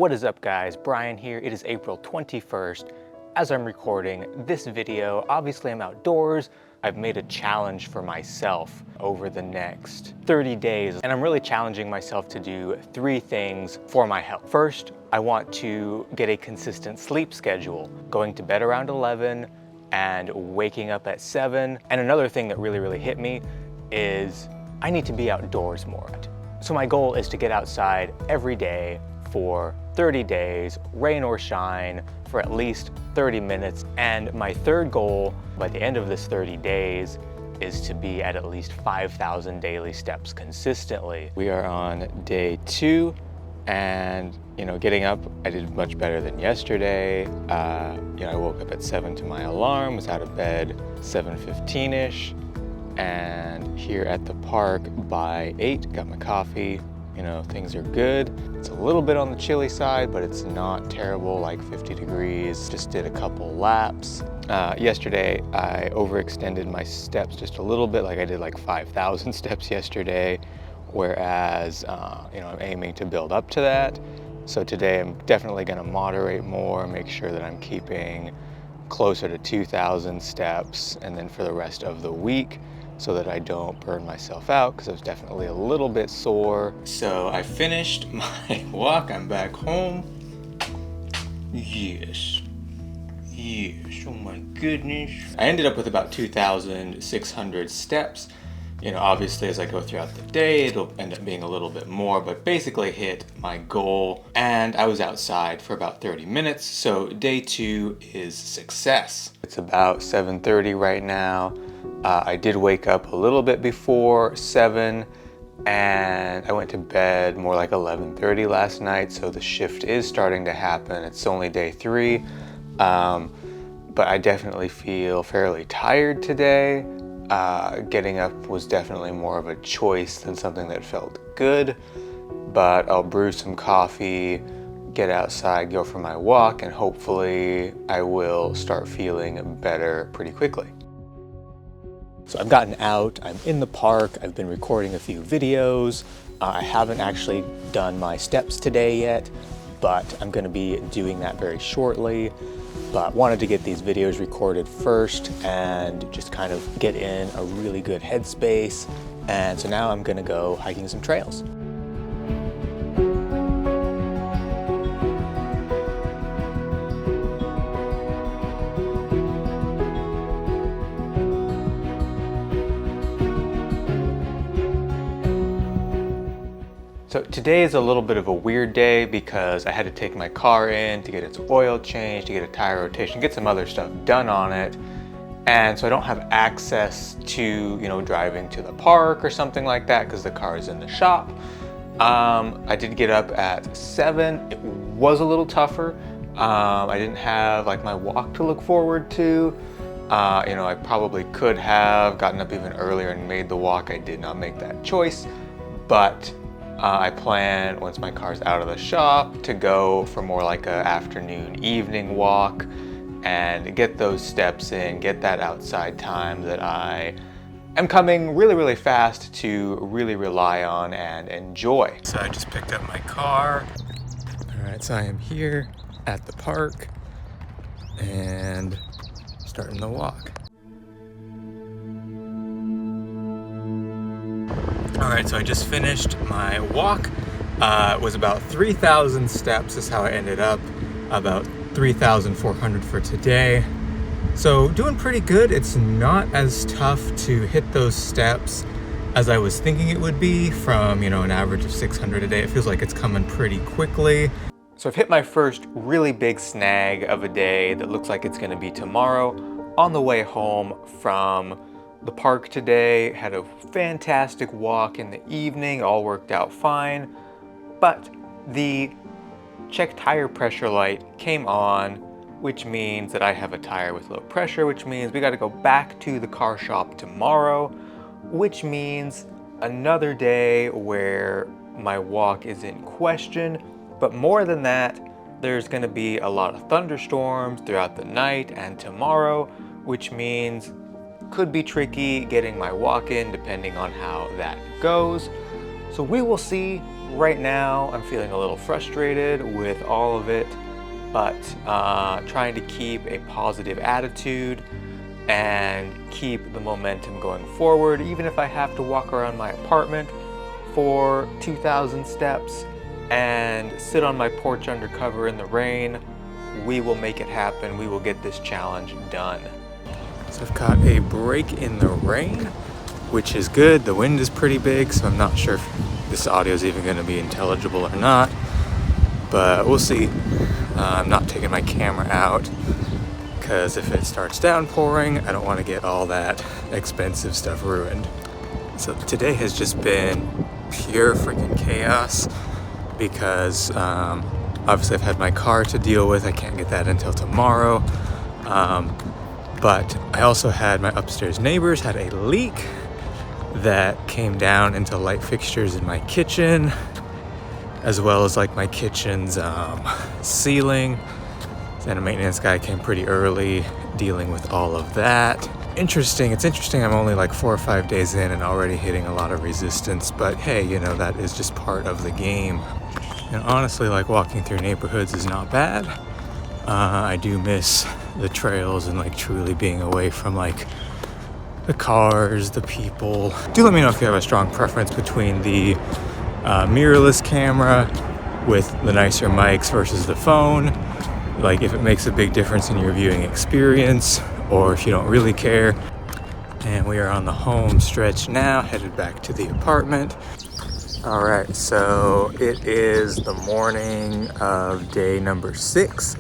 What is up, guys? Brian here. It is April 21st. As I'm recording this video, obviously I'm outdoors. I've made a challenge for myself over the next 30 days, and I'm really challenging myself to do 3 things for my health. First, I want to get a consistent sleep schedule, going to bed around 11 and waking up at 7. And another thing that really hit me is I need to be outdoors more. So my goal is to get outside every day for 30 days, rain or shine, for at least 30 minutes. And my third goal by the end of this 30 days is to be at least 5,000 daily steps consistently. We are on day 2, and getting up, I did much better than yesterday. I woke up at 7 to my alarm, was out of bed 7:15ish, and here at the park by 8, got my coffee. Things are good. It's a little bit on the chilly side, but it's not terrible, like 50 degrees. Just did a couple laps. Yesterday, I overextended my steps just a little bit, like I did like 5,000 steps yesterday, whereas, I'm aiming to build up to that. So today I'm definitely gonna moderate more, make sure that I'm keeping closer to 2,000 steps, and then for the rest of the week, so that I don't burn myself out, because I was definitely a little bit sore. So I finished my walk, I'm back home. Yes, oh my goodness. I ended up with about 2,600 steps. Obviously as I go throughout the day, it'll end up being a little bit more, but basically hit my goal. And I was outside for about 30 minutes, so day 2 is success. It's about 7:30 right now. I did wake up a little bit before 7, and I went to bed more like 11:30 last night, so the shift is starting to happen. It's only day 3, but I definitely feel fairly tired today. Getting up was definitely more of a choice than something that felt good, but I'll brew some coffee, get outside, go for my walk, and hopefully I will start feeling better pretty quickly. So I've gotten out, I'm in the park, I've been recording a few videos. I haven't actually done my steps today yet, but I'm gonna be doing that very shortly. But wanted to get these videos recorded first and just kind of get in a really good headspace. And so now I'm gonna go hiking some trails. So today is a little bit of a weird day because I had to take my car in to get its oil changed, to get a tire rotation, get some other stuff done on it. And so I don't have access to, driving to the park or something like that because the car is in the shop. I did get up at 7. It was a little tougher. I didn't have like my walk to look forward to. I probably could have gotten up even earlier and made the walk. I did not make that choice, but I plan, once my car's out of the shop, to go for more like a afternoon, evening walk and get those steps in, get that outside time that I am coming really fast to really rely on and enjoy. So I just picked up my car. All right, so I am here at the park and starting the walk. All right, so I just finished my walk. It was about 3,000 steps is how I ended up, about 3,400 for today. So doing pretty good. It's not as tough to hit those steps as I was thinking it would be from, an average of 600 a day. It feels like it's coming pretty quickly. So I've hit my first really big snag of a day that looks like it's gonna be tomorrow. On the way home from the park today, had a fantastic walk in the evening, all worked out fine, but the check tire pressure light came on, which means that I have a tire with low pressure, which means we gotta go back to the car shop tomorrow, which means another day where my walk is in question. But more than that, there's gonna be a lot of thunderstorms throughout the night and tomorrow, which means could be tricky getting my walk in depending on how that goes. So we will see, Right now, I'm feeling a little frustrated with all of it, but trying to keep a positive attitude and keep the momentum going forward, even if I have to walk around my apartment for 2,000 steps and sit on my porch under cover in the rain. We will make it happen. We will get this challenge done. So I've got a break in the rain, which is good. The wind is pretty big, so I'm not sure if this audio is even going to be intelligible or not, but we'll see. I'm not taking my camera out because if it starts downpouring, I don't want to get all that expensive stuff ruined. So today has just been pure freaking chaos because obviously I've had my car to deal with. I can't get that until tomorrow. But I also had my upstairs neighbors had a leak that came down into light fixtures in my kitchen, as well as like my kitchen's ceiling. And a maintenance guy came pretty early dealing with all of that. It's interesting I'm only like 4 or 5 days in and already hitting a lot of resistance, but hey, you know, that is just part of the game. And honestly, like walking through neighborhoods is not bad. I do miss the trails and like truly being away from like the cars, the people. Do let me know if you have a strong preference between the mirrorless camera with the nicer mics versus the phone. Like if it makes a big difference in your viewing experience, or if you don't really care. And we are on the home stretch now, headed back to the apartment. All right, so it is the morning of day number 6.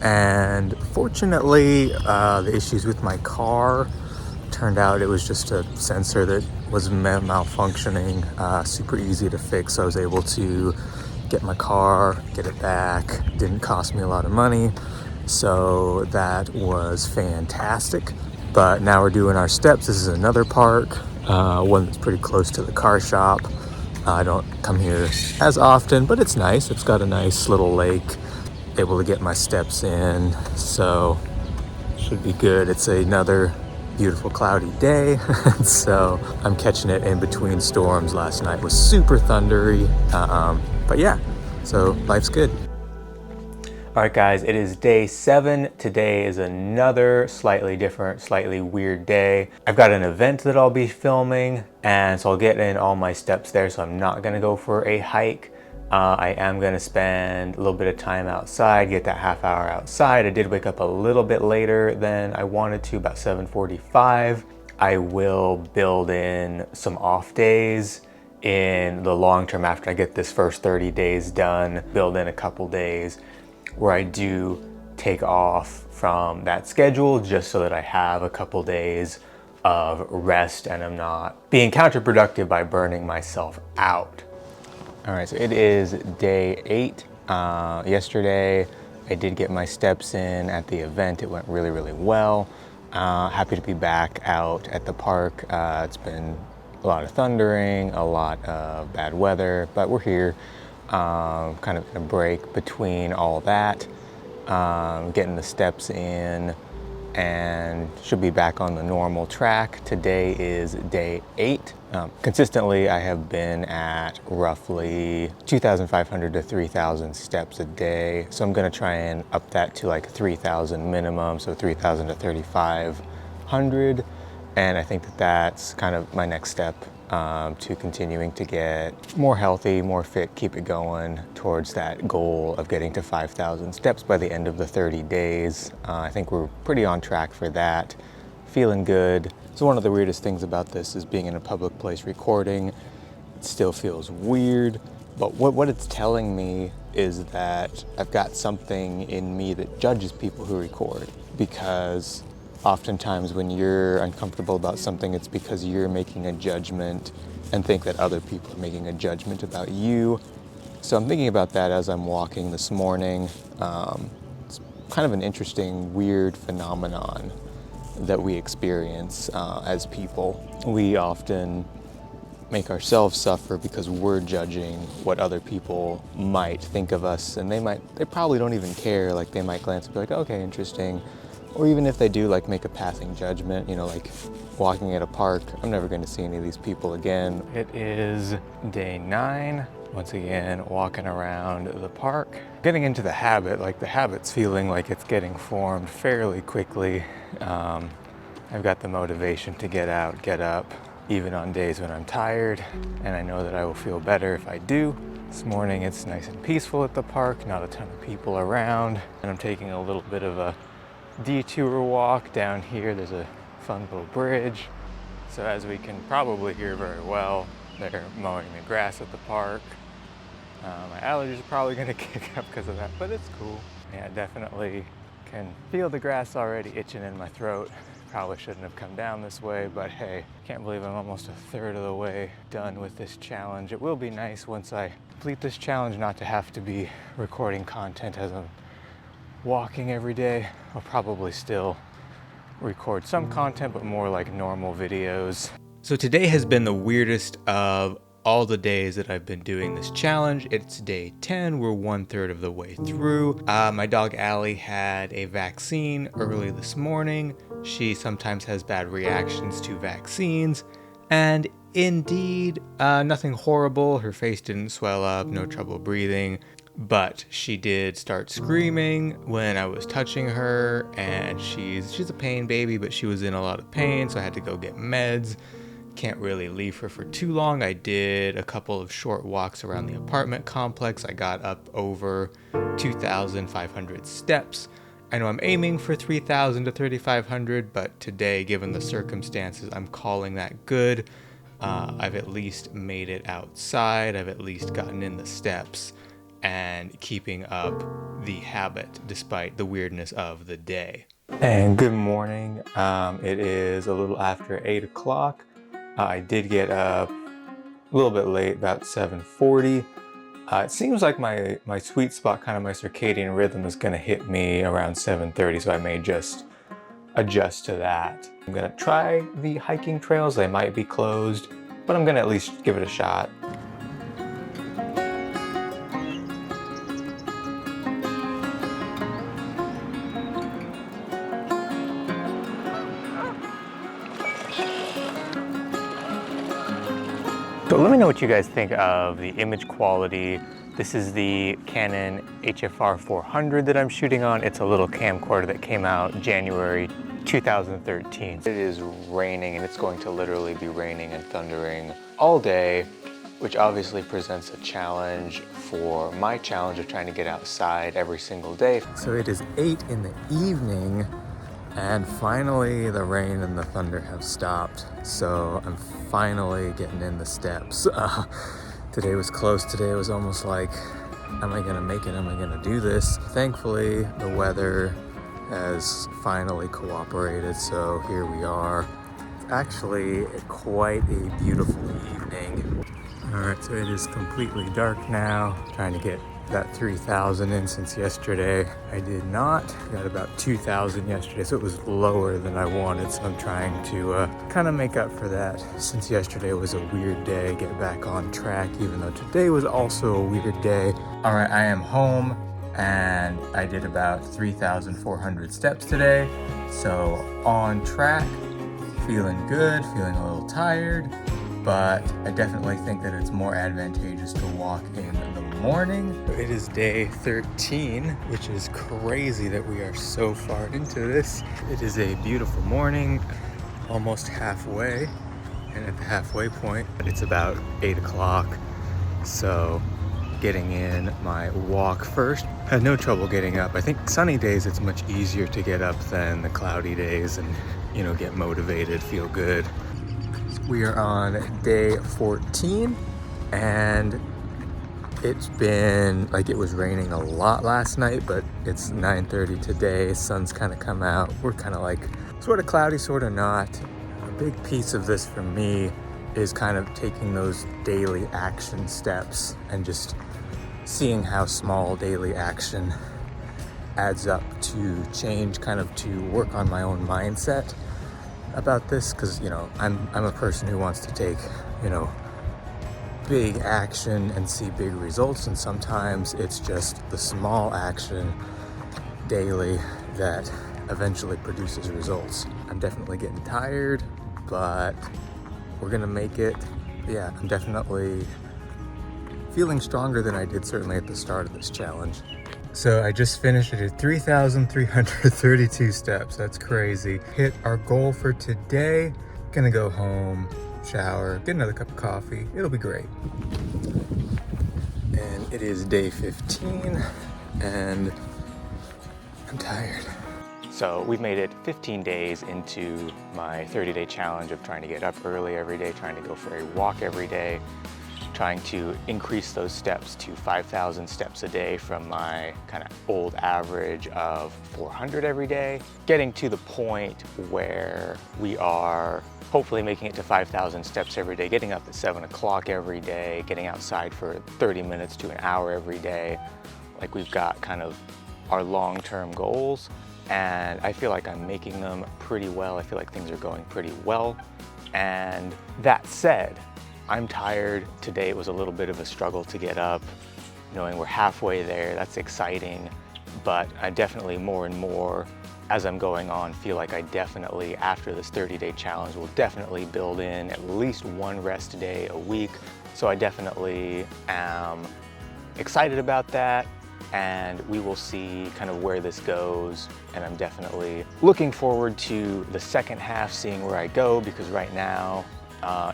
And fortunately, the issues with my car turned out it was just a sensor that was malfunctioning, super easy to fix. So I was able to get my car, get it back. Didn't cost me a lot of money, so that was fantastic. But now we're doing our steps. This is another park, one that's pretty close to the car shop. I don't come here as often, but it's nice. It's got a nice little lake, able to get my steps in, so should be good. It's another beautiful cloudy day, so I'm catching it in between storms. Last night was super thundery, but yeah, so life's good. All right, guys, it is day 7. Today is another slightly different, slightly weird day. I've got an event that I'll be filming, and so I'll get in all my steps there, so I'm not gonna go for a hike. I am gonna spend a little bit of time outside, get that half hour outside. I did wake up a little bit later than I wanted to, about 7:45. I will build in some off days in the long term after I get this first 30 days done, build in a couple days where I do take off from that schedule just so that I have a couple days of rest and I'm not being counterproductive by burning myself out. All right, so it is day 8. Yesterday, I did get my steps in at the event. It went really, really well. Happy to be back out at the park. It's been a lot of thundering, a lot of bad weather, but we're here. Kind of in a break between all that, getting the steps in, and should be back on the normal track. Today is day 8. Consistently, I have been at roughly 2,500 to 3,000 steps a day. So I'm gonna try and up that to like 3,000 minimum, so 3,000 to 3,500. And I think that that's kind of my next step to continuing to get more healthy, more fit, keep it going towards that goal of getting to 5,000 steps by the end of the 30 days. I think we're pretty on track for that. Feeling good. So one of the weirdest things about this is being in a public place recording. It still feels weird, but what it's telling me is that I've got something in me that judges people who record, because oftentimes when you're uncomfortable about something, it's because you're making a judgment and think that other people are making a judgment about you. So I'm thinking about that as I'm walking this morning. It's kind of an interesting, weird phenomenon that we experience as people. We often make ourselves suffer because we're judging what other people might think of us, and they probably don't even care. Like they might glance and be like, okay, interesting. Or even if they do, like make a passing judgment, you know, like walking at a park, I'm never going to see any of these people again. It is day 9. Once again, walking around the park, getting into the habit, like the habit's feeling like it's getting formed fairly quickly. I've got the motivation to get out, get up, even on days when I'm tired, and I know that I will feel better if I do. This morning it's nice and peaceful at the park, not a ton of people around, and I'm taking a little bit of a detour walk down here. There's a fun little bridge. So as we can probably hear very well, they're mowing the grass at the park. My allergies are probably gonna kick up because of that, but it's cool. Yeah, definitely can feel the grass already itching in my throat. Probably shouldn't have come down this way, but hey, can't believe I'm almost a third of the way done with this challenge. It will be nice once I complete this challenge not to have to be recording content as I'm walking every day. I'll probably still record some content, but more like normal videos. So today has been the weirdest of all the days that I've been doing this challenge. It's day 10, we're 1/3 of the way through. My dog Allie had a vaccine early this morning. She sometimes has bad reactions to vaccines, and indeed, nothing horrible. Her face didn't swell up, no trouble breathing, but she did start screaming when I was touching her, and she's a pain baby, but she was in a lot of pain, so I had to go get meds. Can't really leave her for too long. I did a couple of short walks around the apartment complex. I got up over 2,500 steps. I know I'm aiming for 3,000 to 3,500, but today, given the circumstances, I'm calling that good. I've at least made it outside. I've at least gotten in the steps and keeping up the habit despite the weirdness of the day. And good morning. It is a little after 8 o'clock. I did get up a little bit late, about 7:40. It seems like my sweet spot, kind of my circadian rhythm, is gonna hit me around 7:30, so I may just adjust to that. I'm gonna try the hiking trails. They might be closed, but I'm gonna at least give it a shot. So let me know what you guys think of the image quality. This is the Canon HFR 400 that I'm shooting on. It's a little camcorder that came out January 2013. It is raining, and it's going to literally be raining and thundering all day, which obviously presents a challenge for my challenge of trying to get outside every single day. So it is 8 in the evening, and finally the rain and the thunder have stopped. So I'm finally getting in the steps. Today was close. Today was almost like, am I gonna make it? Am I gonna do this? Thankfully, the weather has finally cooperated, so here we are. It's actually quite a beautiful evening. All right, so it is completely dark now. Trying to get that 3,000 in since yesterday. I did not. Got about 2,000 yesterday, so it was lower than I wanted. So I'm trying to kind of make up for that. Since yesterday was a weird day, get back on track, even though today was also a weird day. All right, I am home, and I did about 3,400 steps today. So on track, feeling good, feeling a little tired, but I definitely think that it's more advantageous to walk in the morning. It is day 13, which is crazy that we are so far into this. It is a beautiful morning, almost halfway, and at the halfway point, it's about 8 o'clock. So getting in my walk first. I had no trouble getting up. I think sunny days, it's much easier to get up than the cloudy days and, you know, get motivated, feel good. We are on day 14, and it's been like, it was raining a lot last night, but it's 9:30 today. Sun's kind of come out. We're kind of like sort of cloudy, sort of not. A big piece of this for me is kind of taking those daily action steps and just seeing how small daily action adds up to change, kind of to work on my own mindset about this, because, you know, I'm a person who wants to take, you know, big action and see big results, and sometimes it's just the small action daily that eventually produces results. I'm definitely getting tired, but we're gonna make it. Yeah, I'm definitely feeling stronger than I did certainly at the start of this challenge. So I just finished. I did 3,332 steps. That's crazy. Hit our goal for today. Gonna go home, shower, get another cup of coffee. It'll be great. And it is day 15 and I'm tired. So we've made it 15 days into my 30-day challenge of trying to get up early every day, trying to go for a walk every day, trying to increase those steps to 5,000 steps a day from my kind of old average of 400 every day, getting to the point where we are hopefully making it to 5,000 steps every day, getting up at 7 o'clock every day, getting outside for 30 minutes to an hour every day. Like, we've got kind of our long-term goals, and I feel like I'm making them pretty well. I feel like things are going pretty well. And that said, I'm tired. Today it was a little bit of a struggle to get up, knowing we're halfway there. That's exciting, but I definitely more and more as I'm going on feel like I definitely, after this 30-day challenge, will definitely build in at least one rest day a week. So I definitely am excited about that, and we will see kind of where this goes. And I'm definitely looking forward to the second half, seeing where I go, because right now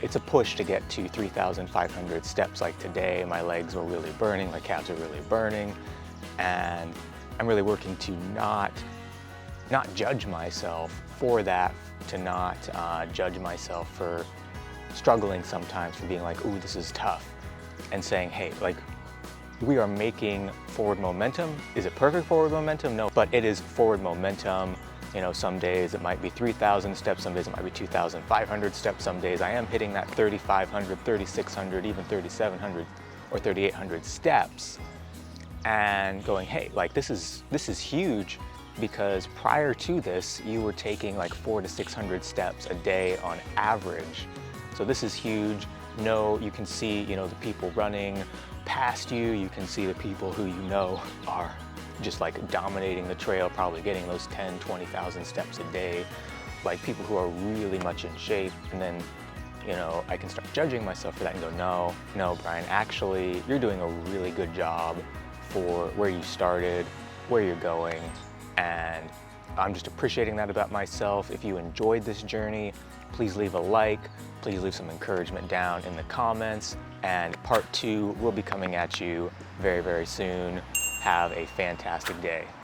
it's a push to get to 3,500 steps. Like today, my legs were really burning, my calves are really burning, and I'm really working to not judge myself for that, to not judge myself for struggling sometimes, for being like, ooh, this is tough, and saying, hey, like, we are making forward momentum. Is it perfect forward momentum? No, but it is forward momentum. You know, some days it might be 3,000 steps, some days it might be 2,500 steps, some days I am hitting that 3,500, 3,600, even 3,700 or 3,800 steps, and going, hey, like, this is huge, because prior to this, you were taking like 400 to 600 steps a day on average. So this is huge. No, you can see, you know, the people running past you. You can see the people who you know are just like dominating the trail, probably getting those 10, 20,000 steps a day, like people who are really much in shape. And then, you know, I can start judging myself for that and go, no, Brian, actually, you're doing a really good job for where you started, where you're going. And I'm just appreciating that about myself. If you enjoyed this journey, please leave a like, please leave some encouragement down in the comments, and part 2 will be coming at you very, very soon. Have a fantastic day.